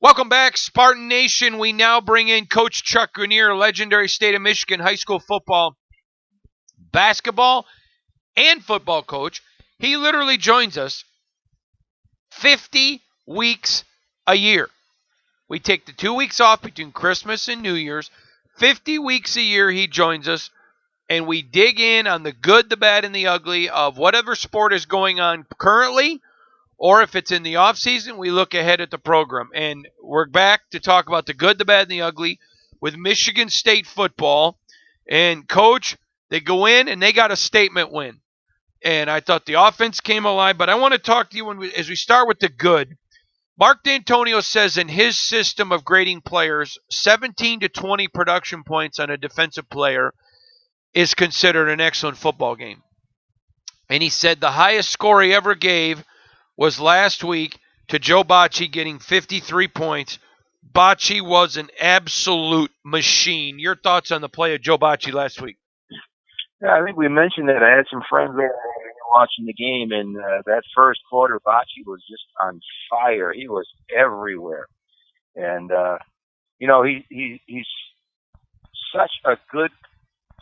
Welcome back, Spartan Nation. We now bring in Coach Chuck Grenier, legendary State of Michigan high school football, basketball, and football coach. He literally joins us 50 weeks a year. We take the 2 weeks off between Christmas and New Year's. 50 weeks a year he joins us, and we dig in on the good, the bad, and the ugly of whatever sport is going on currently. Or if it's in the off season, we look ahead at the program. And we're back to talk about the good, the bad, and the ugly with Michigan State football. And, Coach, they go in and they got a statement win. And I thought the offense came alive. But I want to talk to you as we start with the good. Mark D'Antonio says in his system of grading players, 17 to 20 production points on a defensive player is considered an excellent football game. And he said the highest score he ever gave was last week to Joe Bocce getting 53 points. Bocce was an absolute machine. Your thoughts on the play of Joe Bocce last week? Yeah, I think we mentioned that. I had some friends there watching the game, and that first quarter, Bocce was just on fire. He was everywhere. And, he's such a good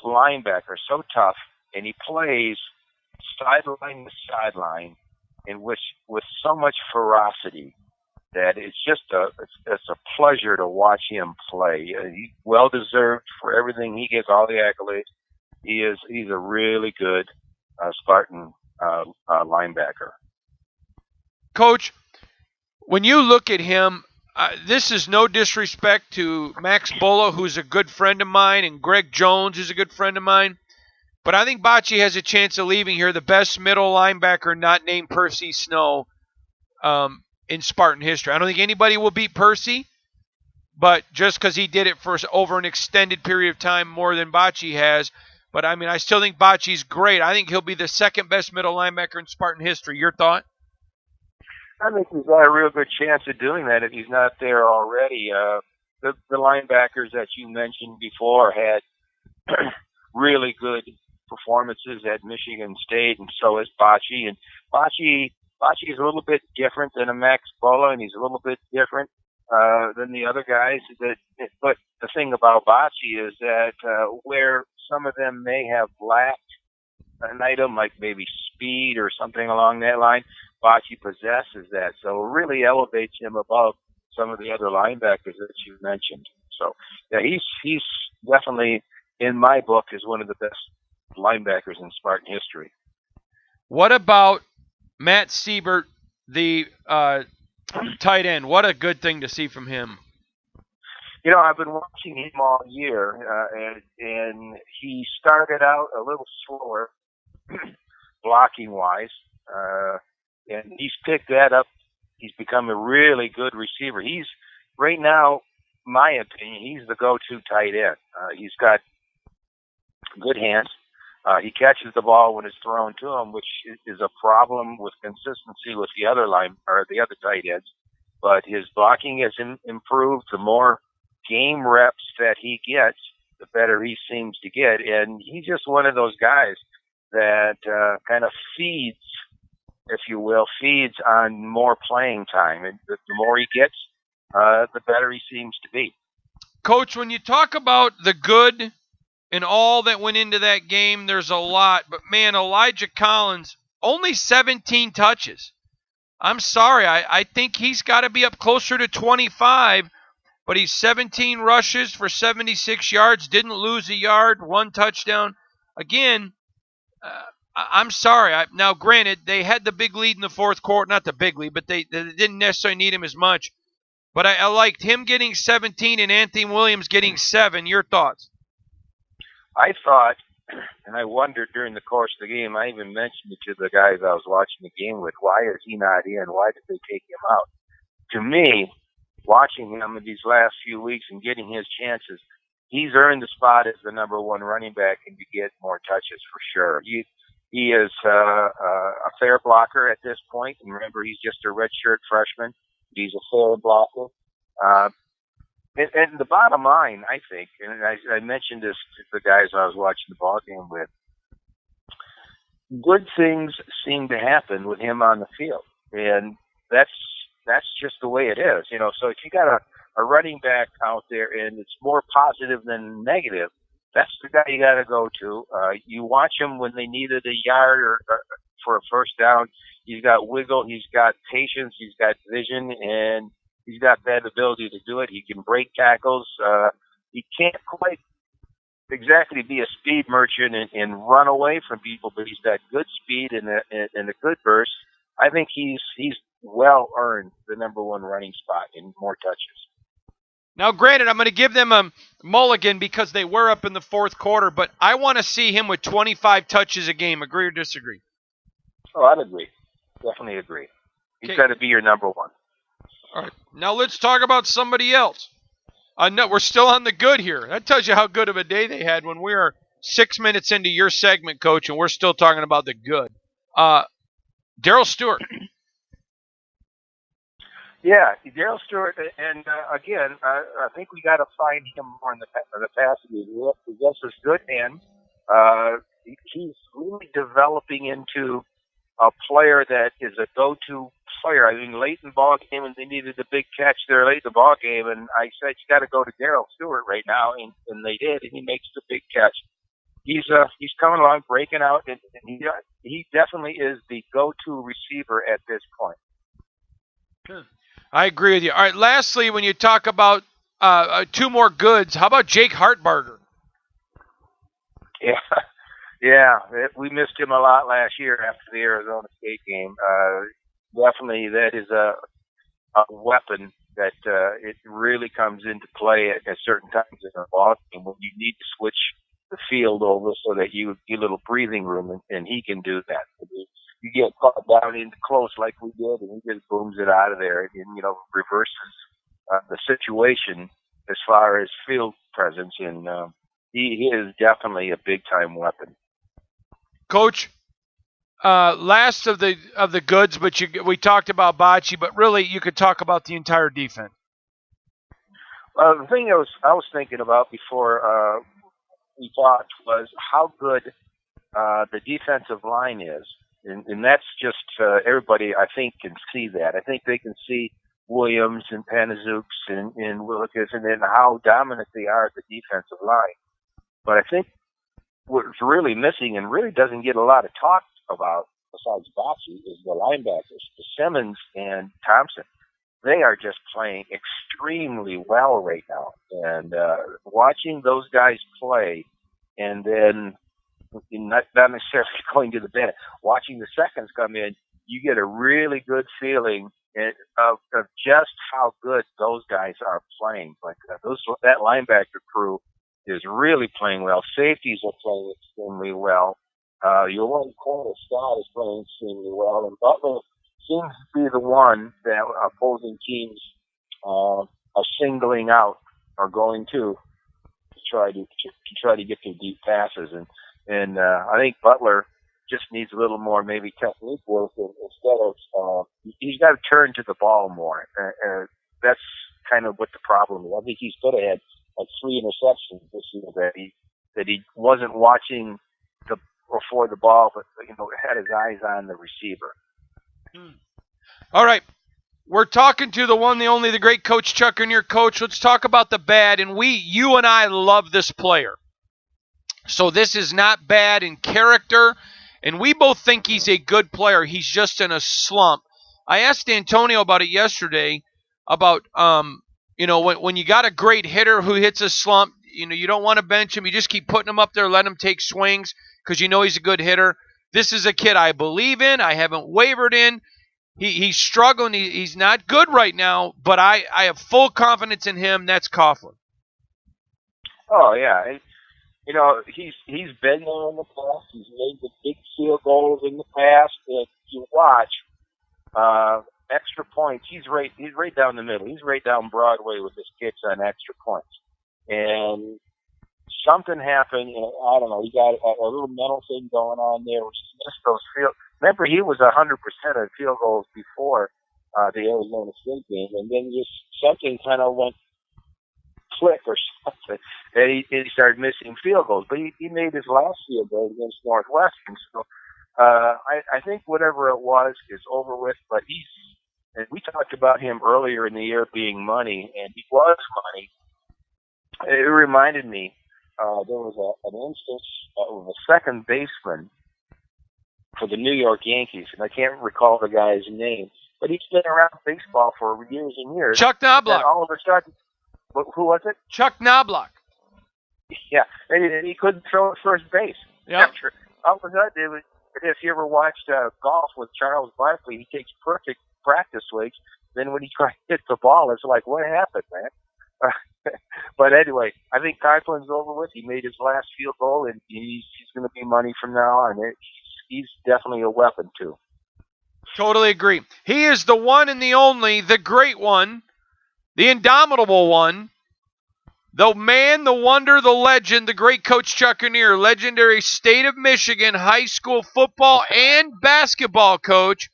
linebacker, so tough, and he plays sideline to sideline, in which with so much ferocity that it's a pleasure to watch him play. He's well deserved for everything he gets, all the accolades. He's a really good Spartan linebacker. Coach, when you look at him, this is no disrespect to Max Bola, who's a good friend of mine, and Greg Jones, who's a good friend of mine. But I think Bocce has a chance of leaving here the best middle linebacker not named Percy Snow in Spartan history. I don't think anybody will beat Percy, but just because he did it for over an extended period of time more than Bocce has. But, I still think Bocce's great. I think he'll be the second best middle linebacker in Spartan history. Your thought? I think he's got a real good chance of doing that if he's not there already. The linebackers that you mentioned before had really good performances at Michigan State, and so is Bocce. And Bocce is a little bit different than a Max Bola, and he's a little bit different than the other guys. But the thing about Bocce is that where some of them may have lacked an item like maybe speed or something along that line, Bocce possesses that. So it really elevates him above some of the other linebackers that you mentioned. So yeah, he's definitely, in my book, is one of the best linebackers in Spartan history. What about Matt Siebert, the tight end? What a good thing to see from him. I've been watching him all year, and he started out a little slower, blocking-wise, and he's picked that up. He's become a really good receiver. He's, right now, my opinion, he's the go-to tight end. He's got good hands. He catches the ball when it's thrown to him, which is a problem with consistency with the other tight ends. But his blocking has improved. The more game reps that he gets, the better he seems to get. And he's just one of those guys that kind of feeds, if you will, on more playing time. And the more he gets, the better he seems to be. Coach, when you talk about the good and all that went into that game, there's a lot. But, man, Elijah Collins, only 17 touches. I'm sorry. I think he's got to be up closer to 25. But he's 17 rushes for 76 yards, didn't lose a yard, one touchdown. Again, I'm sorry. Now, granted, they had the big lead in the fourth quarter. Not the big lead, but they didn't necessarily need him as much. But I liked him getting 17 and Anthony Williams getting 7. Your thoughts? I thought, and I wondered during the course of the game, I even mentioned it to the guys I was watching the game with, why is he not in? Why did they take him out? To me, watching him in these last few weeks and getting his chances, he's earned the spot as the number one running back and to get more touches for sure. He is a fair blocker at this point. And remember, he's just a redshirt freshman. He's a fair blocker. And the bottom line, I think, and I mentioned this to the guys I was watching the ball game with, good things seem to happen with him on the field. And that's that's just the way it is. So if you got a running back out there and it's more positive than negative, that's the guy you got to go to. You watch him when they needed a yard or for a first down. He's got wiggle, he's got patience, he's got vision, and he's got that ability to do it. He can break tackles. He can't quite exactly be a speed merchant and run away from people, but he's got good speed and a good burst. I think he's well earned the number one running spot in more touches. Now, granted, I'm going to give them a mulligan because they were up in the fourth quarter, but I want to see him with 25 touches a game. Agree or disagree? Oh, I'd agree. Definitely agree. He's got to be your number one. All right. Now let's talk about somebody else. No, we're still on the good here. That tells you how good of a day they had when we are 6 minutes into your segment, Coach, and we're still talking about the good. Darryl Stewart. Yeah, Darryl Stewart, and again, I think we got to find him more in the passing game. He possesses good hand. He's really developing into a player that is a go-to player. I mean, late in the ball game, and they needed a big catch there late in the ball game, and I said you got to go to Darryl Stewart right now, and they did, and he makes the big catch. He's coming along, breaking out, and he definitely is the go-to receiver at this point. Good. I agree with you. All right, lastly, when you talk about two more goods, how about Jake Hartburger? Yeah, we missed him a lot last year after the Arizona State game. Definitely, that is a weapon that it really comes into play at certain times in a ball game when you need to switch the field over so that you get a little breathing room, and he can do that. You get caught down into close like we did, and he just booms it out of there and reverses the situation as far as field presence, and he is definitely a big-time weapon. Coach, last of the goods, but we talked about Bocce, but really you could talk about the entire defense. The thing I was thinking about before we talked was how good the defensive line is. And that's just everybody, I think, can see that. I think they can see Williams and Panazooks and Willikis and then how dominant they are at the defensive line. But I think what's really missing and really doesn't get a lot of talk about besides Bocce is the linebackers, the Simmons and Thompson. They are just playing extremely well right now. And watching those guys play and then not necessarily going to the bench, watching the seconds come in, you get a really good feeling of just how good those guys are playing. Like that linebacker crew is really playing well. Safeties are playing extremely well. Your one corner, Scott, is playing extremely well, and Butler seems to be the one that opposing teams are singling out or going to try to get some deep passes, and I think Butler just needs a little more maybe technique work instead of he's got to turn to the ball more. That's kind of what the problem is. I think he's could have had like 3 interceptions this year that he wasn't watching before the ball, but had his eyes on the receiver. All right. We're talking to the one, the only, the great Coach Chuck Grenier. Coach, let's talk about the bad. And you and I love this player. So this is not bad in character. And we both think he's a good player. He's just in a slump. I asked Antonio about it yesterday about, when you got a great hitter who hits a slump, you don't want to bench him. You just keep putting him up there, let him take swings because he's a good hitter. This is a kid I believe in. I haven't wavered in. He's struggling. He's not good right now, but I have full confidence in him. That's Coughlin. Oh, yeah. And, he's been there in the past. He's made the big field goals in the past. And you watch extra points. He's right down the middle. He's right down Broadway with his kicks on extra points. And something happened. I don't know. He got a little mental thing going on there, which he missed those field. Remember, he was 100% of field goals before the Arizona State game, and then just something kind of went click or something, and he started missing field goals. But he made his last field goal against Northwestern. So I think whatever it was is over with. But And we talked about him earlier in the year being money, and he was money. It reminded me, there was an instance of a second baseman for the New York Yankees, and I can't recall the guy's name, but he's been around baseball for years and years. Chuck Knobloch. And all of a sudden, who was it? Chuck Knobloch. Yeah, and he couldn't throw at first base. Yeah. All of a sudden, if you ever watched golf with Charles Barkley, he takes perfect practice swings. Then when he tries to hit the ball, it's like, what happened, man? But anyway, I think Conklin's over with. He made his last field goal, and he's going to be money from now on. He's definitely a weapon, too. Totally agree. He is the one and the only, the great one, the indomitable one, the man, the wonder, the legend, the great Coach Chuck Grenier, legendary State of Michigan high school football and basketball coach.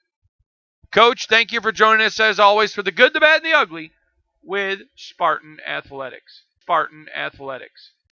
Coach, thank you for joining us, as always, for the good, the bad, and the ugly with Spartan Athletics. Spartan Athletics.